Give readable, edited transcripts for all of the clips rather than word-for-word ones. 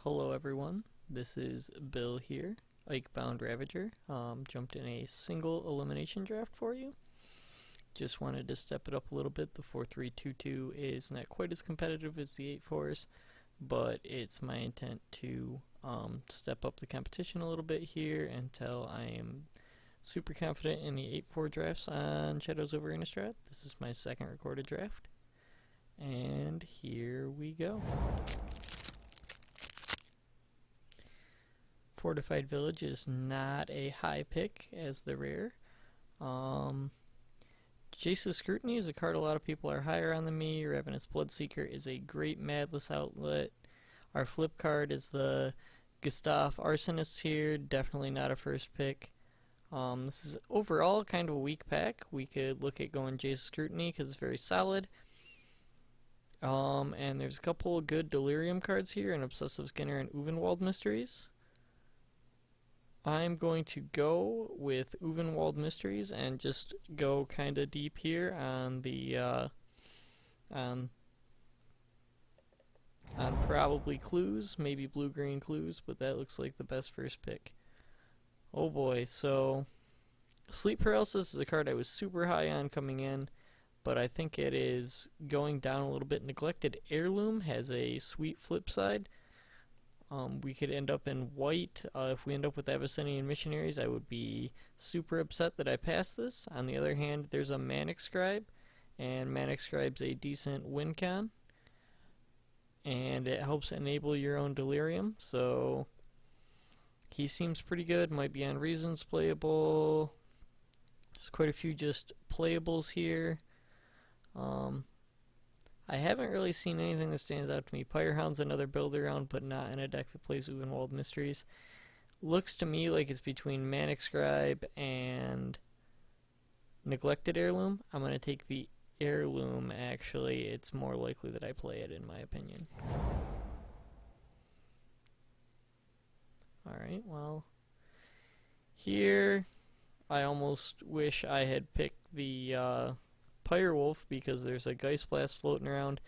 Hello everyone, this is Bill here, Ike-bound Ravager. Jumped in a single elimination draft for you. Just wanted to step it up a little bit. The 4-3-2-2 is not quite as competitive as the 8-4s, but it's my intent to step up the competition a little bit here until I am super confident in the 8-4 drafts on Shadows over Innistrad. This is my second recorded draft, and here we go. Fortified Village is not a high pick as the rare. Jace's Scrutiny is a card a lot of people are higher on than me. Ravenous Bloodseeker is a great Madless outlet. Our flip card is the Gustav Arsonist here, definitely not a first pick. This is overall kind of a weak pack. We could look at going Jace's Scrutiny because it's very solid. And there's a couple of good Delirium cards here, an Obsessive Skinner and Uvenwald Mysteries. I'm going to go with Uvenwald Mysteries and just go kind of deep here on the on probably clues, maybe blue-green clues, but that looks like the best first pick. Oh boy, so Sleep Paralysis is a card I was super high on coming in, but I think it is going down a little bit. Neglected Heirloom has a sweet flip side. We could end up in white. If we end up with Abyssinian Missionaries, I would be super upset that I passed this. On the other hand, there's a Manic Scribe, and Manic Scribe's a decent win con, and it helps enable your own Delirium, so he seems pretty good. Might be on Reasons playable. There's quite a few just playables here. I haven't really seen anything that stands out to me. Pyrehound's another build around, but not in a deck that plays Uvenwald Mysteries. Looks to me like it's between Manic Scribe and Neglected Heirloom. I'm going to take the Heirloom, actually. It's more likely that I play it, in my opinion. Alright, well, here I almost wish I had picked the Pirewolf because there's a Geist Blast floating around.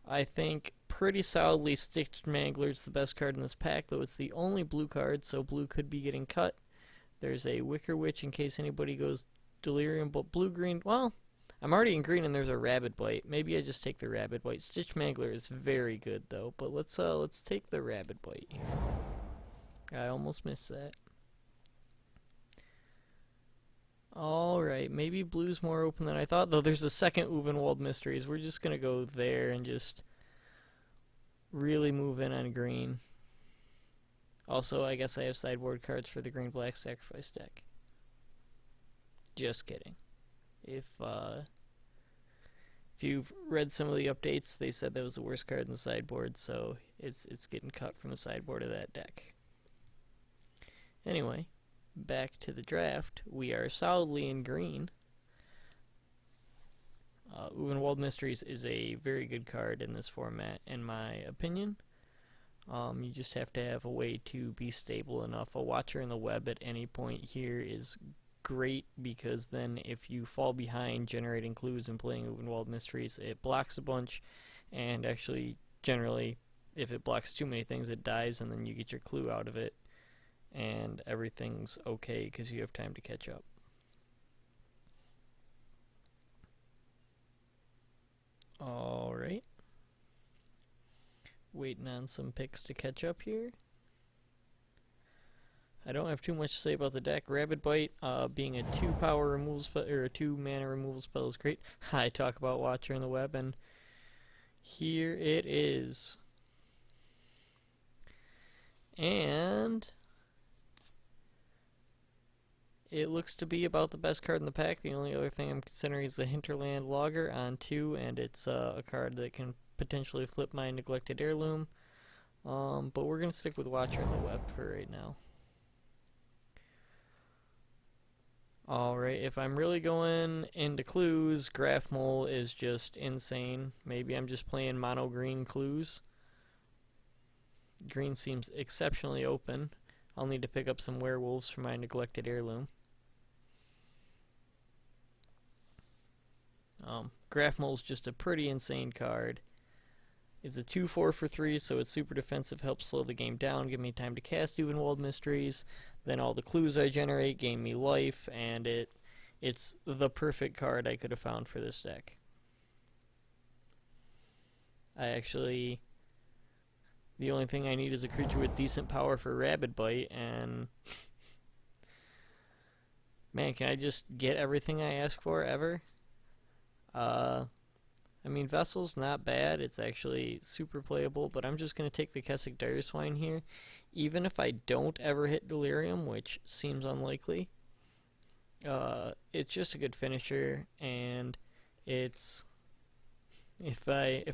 I think pretty solidly Stitched Mangler's the best card in this pack, though it's the only blue card, so blue could be getting cut. There's a Wicker Witch in case anybody goes Delirium, but blue-green, well, I'm already in green and there's a Rabid Bite. Maybe I just take the Rabid Bite. Stitched Mangler is very good though, but let's take the Rabid Bite. I almost missed that. Alright, maybe blue's more open than I thought, though there's a second Uvenwald Mysteries. We're just going to go there and just really move in on green. Also, I guess I have sideboard cards for the green-black sacrifice deck. Just kidding. If you've read some of the updates, they said that was the worst card in the sideboard, so it's getting cut from the sideboard of that deck. Anyway, back to the draft. We are solidly in green. Uvenwald Mysteries is a very good card in this format, in my opinion. You just have to have a way to be stable enough. A Watcher in the Web at any point here is great, because then if you fall behind generating clues and playing Uvenwald Mysteries, it blocks a bunch, and actually, generally, if it blocks too many things, it dies, and then you get your clue out of it, and everything's okay because you have time to catch up. Alright. Waiting on some picks to catch up here. I don't have too much to say about the deck. Rabid Bite, being a 2-power removal spell, or a 2-mana removal spell, is great. I talk about Watcher in the Web, and here it is. And it looks to be about the best card in the pack. The only other thing I'm considering is the Hinterland Logger on 2, and it's a card that can potentially flip my Neglected Heirloom. But we're going to stick with Watcher in the Web for right now. Alright, if I'm really going into clues, Graph Mole is just insane. Maybe I'm just playing mono green clues. Green seems exceptionally open. I'll need to pick up some werewolves for my Neglected Heirloom. Graph Mole's just a pretty insane card. It's a 2/4 for 3, so it's super defensive, helps slow the game down, give me time to cast Uvenwald Mysteries. Then all the clues I generate gain me life, and it's the perfect card I could have found for this deck. The only thing I need is a creature with decent power for Rabid Bite, and man, can I just get everything I ask for ever? I mean, Vessel's not bad. It's actually super playable, but I'm just going to take the Kessig Dire Swine here. Even if I don't ever hit Delirium, which seems unlikely, it's just a good finisher, and it's... If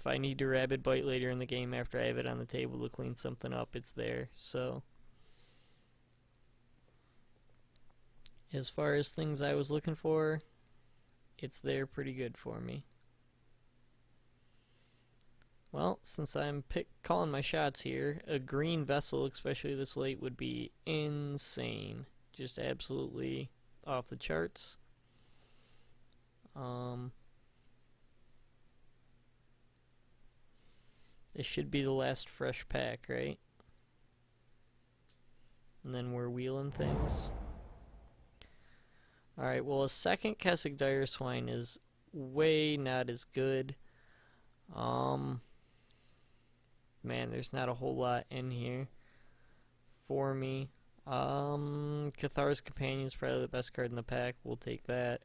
I need to Rabid Bite later in the game after I have it on the table to clean something up, it's there. So, as far as things I was looking for, it's there pretty good for me. Well, since I'm calling my shots here, a green Vessel, especially this late, would be insane. Just absolutely off the charts. This should be the last fresh pack, right? And then we're wheeling things. Alright, well, a second Kessig Dire Swine is way not as good. Man, there's not a whole lot in here for me. Cathar's Companion is probably the best card in the pack. We'll take that.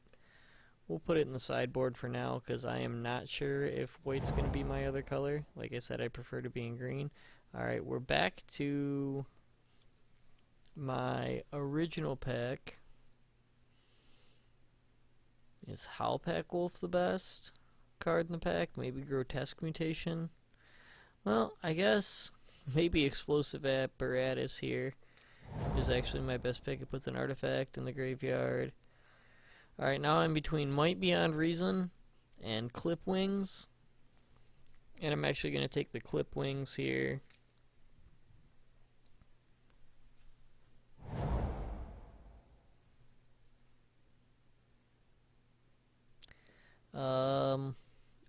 We'll put it in the sideboard for now, because I am not sure if white's going to be my other color. Like I said, I prefer to be in green. Alright, we're back to my original pack. Is Howlpack Wolf the best card in the pack? Maybe Grotesque Mutation? Well, I guess maybe Explosive Apparatus here is actually my best pick. It puts an artifact in the graveyard. Alright, now I'm between Might Beyond Reason and Clip Wings. And I'm actually going to take the Clip Wings here.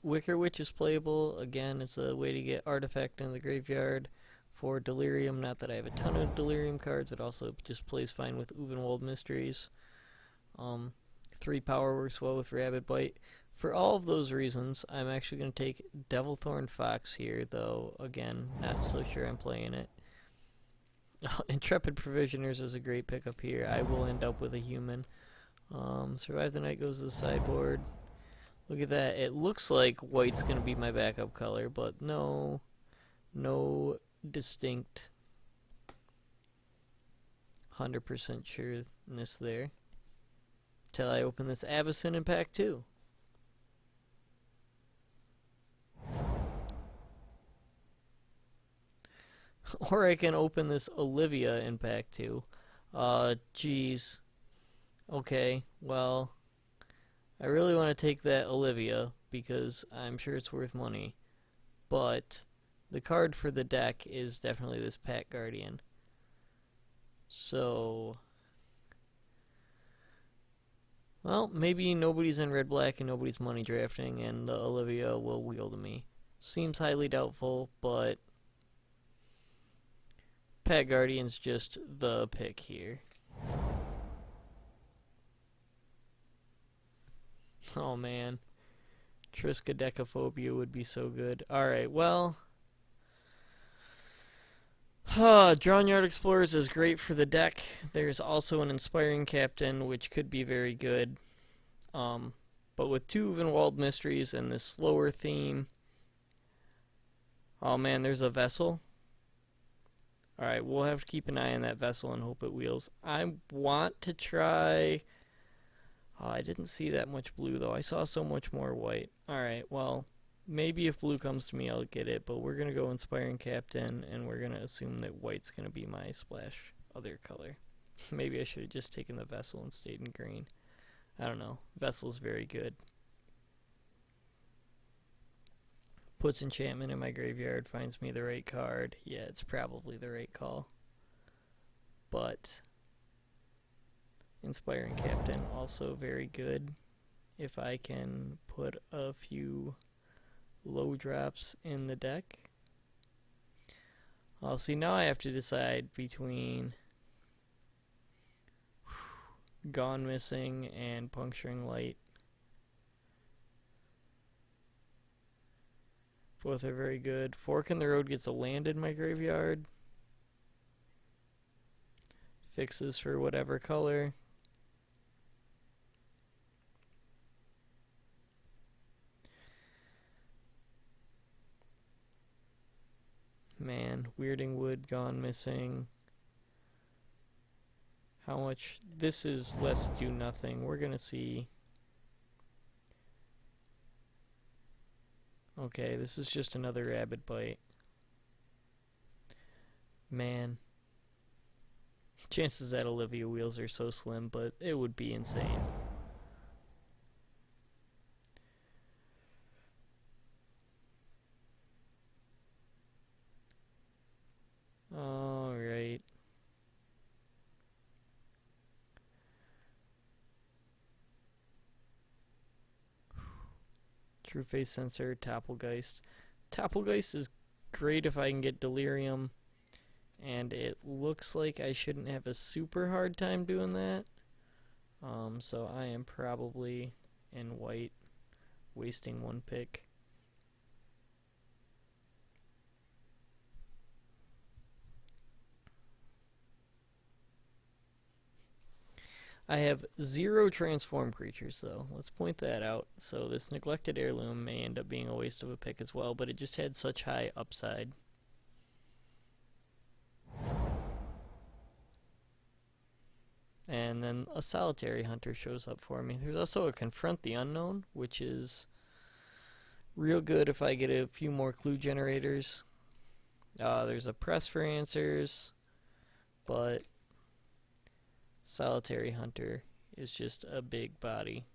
Wicker Witch is playable. Again, it's a way to get artifact in the graveyard for Delirium. Not that I have a ton of Delirium cards, it also just plays fine with Uvenwald Mysteries. 3 power works well with Rabid Bite. For all of those reasons, I'm actually going to take Devilthorn Fox here, though, again, not so sure I'm playing it. Intrepid Provisioners is a great pickup here. I will end up with a human. Survive the Night goes to the sideboard. Look at that. It looks like white's going to be my backup color, but no distinct 100% sureness there. Till I open this Avacyn in pack 2. Or I can open this Olivia in pack 2. Geez. Okay, well, I really want to take that Olivia because I'm sure it's worth money. But the card for the deck is definitely this Pat Guardian. So, well, maybe nobody's in red-black and nobody's money drafting, and the Olivia will wheel to me. Seems highly doubtful, but Pat Guardian's just the pick here. Oh man, Triskaidekaphobia would be so good. Alright, well, Drawn Yard Explorers is great for the deck. There's also an Inspiring Captain, which could be very good. But with 2 Uvenwald Mysteries and this slower theme, oh man, there's a Vessel. Alright, we'll have to keep an eye on that Vessel and hope it wheels. I want to try... Oh, I didn't see that much blue, though. I saw so much more white. Alright, well, maybe if blue comes to me, I'll get it. But we're going to go Inspiring Captain, and we're going to assume that white's going to be my splash other color. Maybe I should have just taken the Vessel and stayed in green. I don't know. Vessel's very good. Puts enchantment in my graveyard, finds me the right card. Yeah, it's probably the right call. But Inspiring Captain, also very good. If I can put a few low drops in the deck. Well, see, now I have to decide between Gone Missing and Puncturing Light. Both are very good. Fork in the Road gets a land in my graveyard. Fixes for whatever color. Man, Weirding Wood, Gone Missing. How much? This is less do nothing. We're gonna see. Okay, this is just another Rabid Bite. Man. Chances that Olivia wheels are so slim, but it would be insane. Alright. True Face Sensor, Topplegeist. Topplegeist is great if I can get Delirium, and it looks like I shouldn't have a super hard time doing that. So I am probably in white, wasting one pick. I have 0 transform creatures, though. Let's point that out. So this Neglected Heirloom may end up being a waste of a pick as well, but it just had such high upside. And then a Solitary Hunter shows up for me. There's also a Confront the Unknown, which is real good if I get a few more clue generators. There's a Press for Answers, but Solitary Hunter is just a big body.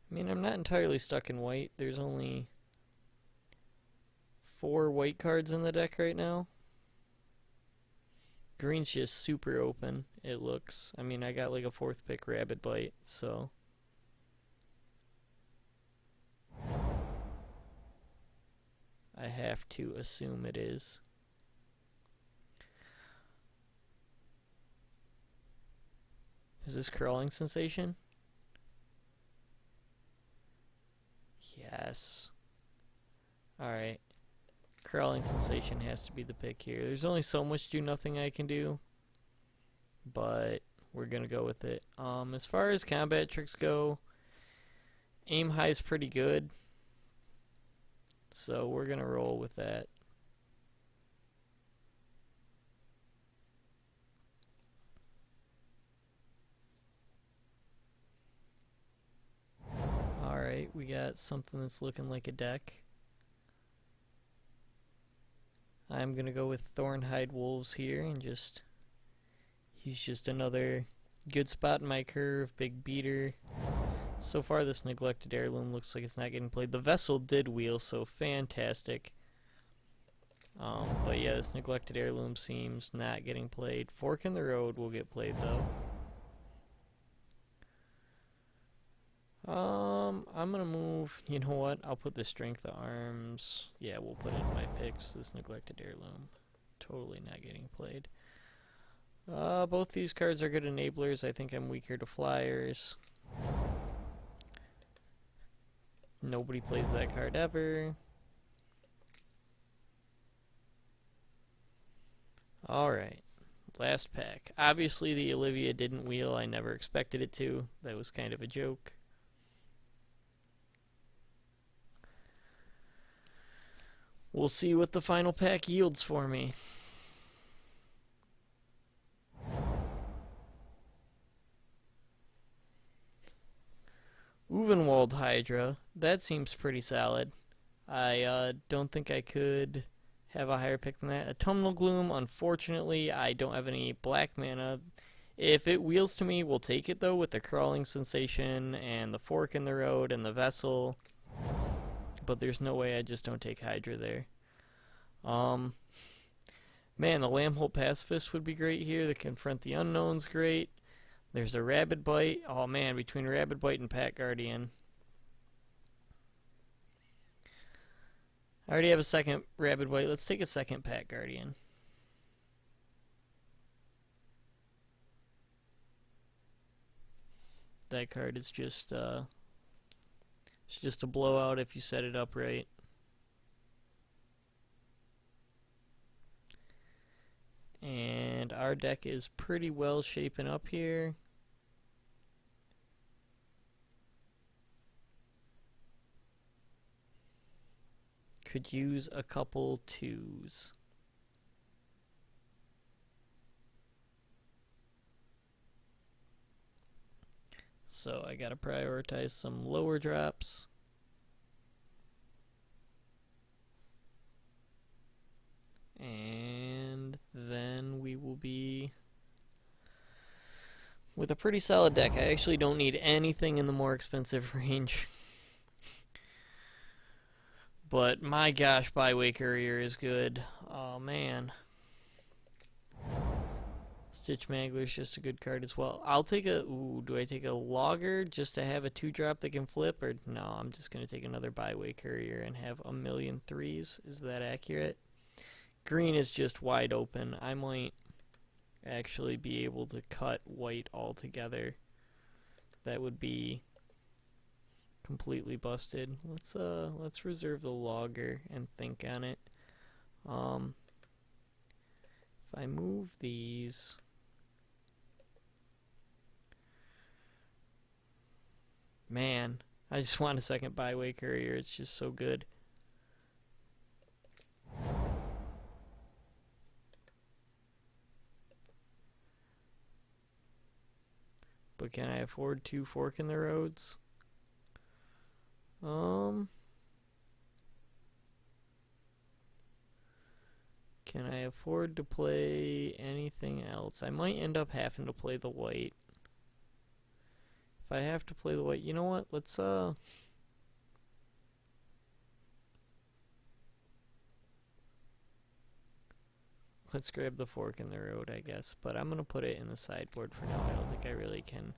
I mean, I'm not entirely stuck in white. There's only 4 white cards in the deck right now. Green's just super open, it looks. I mean, I got like a 4th pick Rabid Bite, so I have to assume it is. Is this Crawling Sensation? Yes. Alright. Crawling Sensation has to be the pick here. There's only so much do nothing I can do, but we're gonna go with it. As far as combat tricks go, aim high is pretty good, so we're gonna roll with that. Alright, we got something that's looking like a deck. I'm gonna go with Thornhide Wolves here and he's just another good spot in my curve, big beater. So far this Neglected Heirloom looks like it's not getting played. The Vessel did wheel, so fantastic. But yeah, this Neglected Heirloom seems not getting played. Fork in the Road will get played though. I'm gonna move, you know what, I'll put the Strength of Arms. Yeah, we'll put it in my picks, this Neglected Heirloom. Totally not getting played. Both these cards are good enablers. I think I'm weaker to Flyers. Nobody plays that card ever. Alright, last pack. Obviously the Olivia didn't wheel, I never expected it to. That was kind of a joke. We'll see what the final pack yields for me. Uvenwald Hydra. That seems pretty solid. I don't think I could have a higher pick than that. Autumnal Gloom, unfortunately, I don't have any black mana. If it wheels to me, we'll take it, though, with the Crawling Sensation and the Fork in the Road and the Vessel. But there's no way I just don't take Hydra there. Man, the Lambholt Pacifist would be great here. The Confront the Unknown's great. There's a Rabid Bite. Oh man, between Rabid Bite and Pack Guardian. I already have a second Rabid Bite. Let's take a second Pack Guardian. That card is just it's just a blowout if you set it up right. And our deck is pretty well shaping up here. Could use a couple twos. So I gotta prioritize some lower drops. And then we will be with a pretty solid deck. I actually don't need anything in the more expensive range. But my gosh, Byway Courier is good. Oh man. Stitch Mangler is just a good card as well. I'll take a... Ooh, do I take a Logger just to have a 2-drop that can flip? Or no, I'm just going to take another Byway Courier and have a million threes. Is that accurate? Green is just wide open. I might actually be able to cut white altogether. That would be completely busted. Let's reserve the Logger and think on it. If I move these... Man, I just want a second Byway Courier. It's just so good. But can I afford 2 Fork in the Roads? Can I afford to play anything else? I might end up having to play the white. If I have to play the white, you know what? Let's grab the Fork in the Road, I guess. But I'm gonna put it in the sideboard for now. I don't think I really can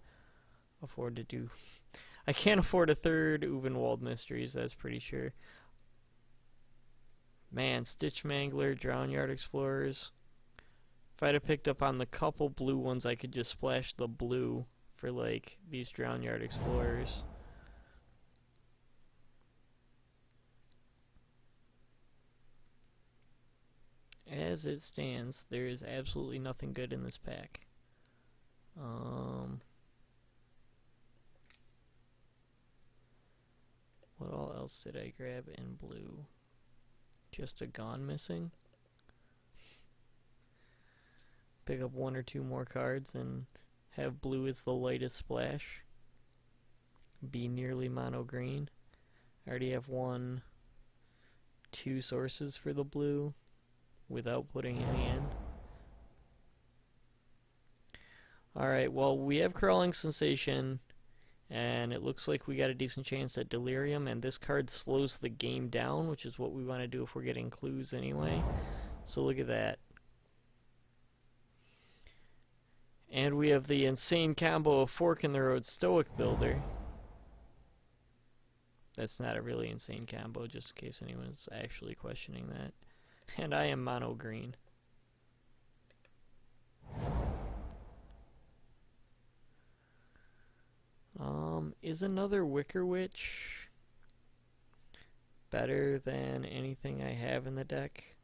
afford to do... I can't afford a third Uvenwald Mysteries, that's pretty sure. Man, Stitch Mangler, Drownyard Explorers. If I'd have picked up on the couple blue ones, I could just splash the blue for, like, these Drownyard Explorers. As it stands, there is absolutely nothing good in this pack. What all else did I grab in blue? Just a Gone missing. Pick up 1 or 2 more cards and have blue as the lightest splash. Be nearly mono green. I already have 2 sources for the blue without putting any in. Alright, well, we have Crawling Sensation, and it looks like we got a decent chance at Delirium, and this card slows the game down, which is what we want to do if we're getting clues anyway. So look at that. And we have the insane combo of Fork in the Road Stoic Builder. That's not a really insane combo, just in case anyone's actually questioning that. And I am mono green. Is another Wicker Witch better than anything I have in the deck?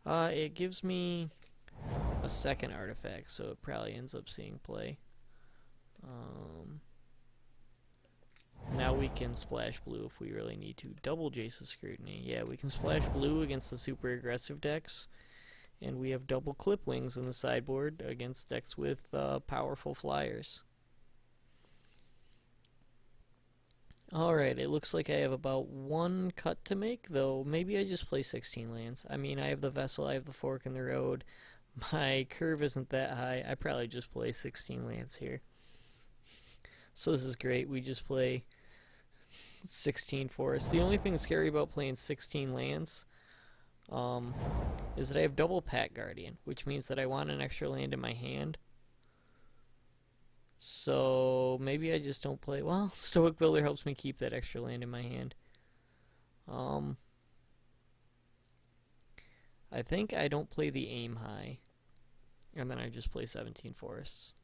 It gives me a second artifact, so it probably ends up seeing play. Now we can splash blue if we really need to. Double Jace's Scrutiny. Yeah, we can splash blue against the super aggressive decks. And we have double Cliplings in the sideboard against decks with powerful flyers. Alright, it looks like I have about 1 cut to make, though maybe I just play 16 lands. I mean, I have the Vessel, I have the Fork in the Road. My curve isn't that high. I probably just play 16 lands here. So this is great. We just play 16 forests. The only thing scary about playing 16 lands is that I have double Pack Guardian, which means that I want an extra land in my hand. So maybe I just don't play. Well, Stoic Builder helps me keep that extra land in my hand. I think I don't play the aim high, and then I just play 17 forests.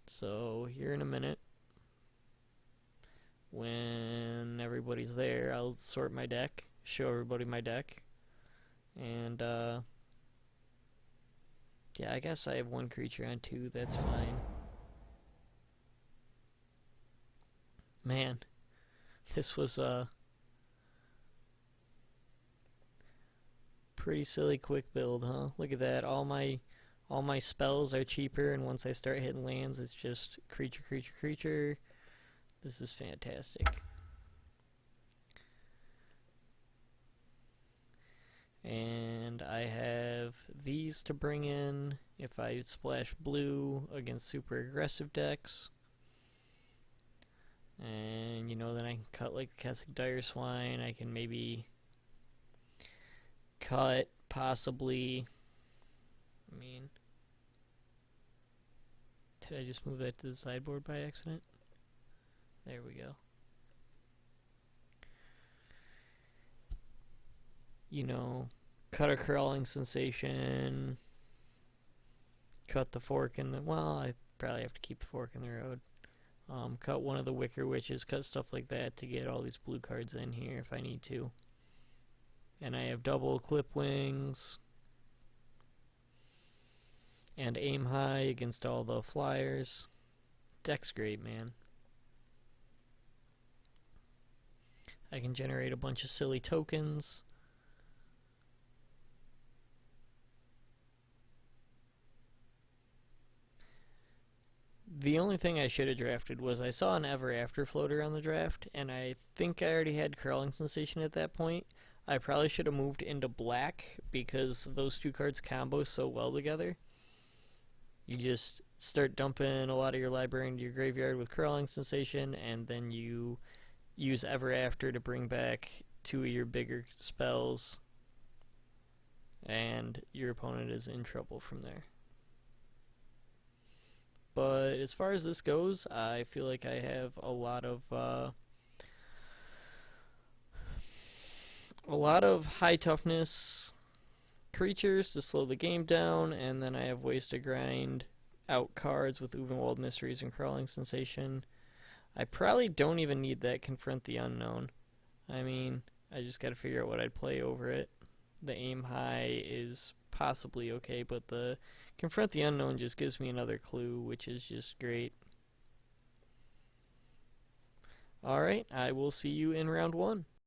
So here in a minute, when everybody's there, I'll sort my deck, show everybody my deck, and yeah, I guess I have one creature on 2, that's fine. Man, this was a pretty silly quick build, huh? Look at that, all my spells are cheaper, and once I start hitting lands, it's just creature, creature, creature. This is fantastic. And I have these to bring in if I splash blue against super aggressive decks. And, you know, then I can cut like the Keswick Dire Swine. I can maybe cut, possibly. I mean, did I just move that to the sideboard by accident? There we go. You know, cut a Crawling Sensation, cut the fork in the, well, I probably have to keep the fork in the road. Cut one of the Wicker Witches, cut stuff like that to get all these blue cards in here if I need to. And I have double Clip Wings, and aim high against all the flyers. Deck's great, man. I can generate a bunch of silly tokens. The only thing I should have drafted was I saw an Ever After floater on the draft, and I think I already had Crawling Sensation at that point. I probably should have moved into black because those two cards combo so well together. You just start dumping a lot of your library into your graveyard with Crawling Sensation, and then you use Ever After to bring back 2 of your bigger spells, and your opponent is in trouble from there. But as far as this goes, I feel like I have a lot of high toughness creatures to slow the game down, and then I have ways to grind out cards with Uvenwald Mysteries and Crawling Sensation. I probably don't even need that Confront the Unknown. I mean, I just gotta figure out what I'd play over it. The aim high is possibly okay, but the Confront the Unknown just gives me another clue, which is just great. Alright, I will see you in round 1.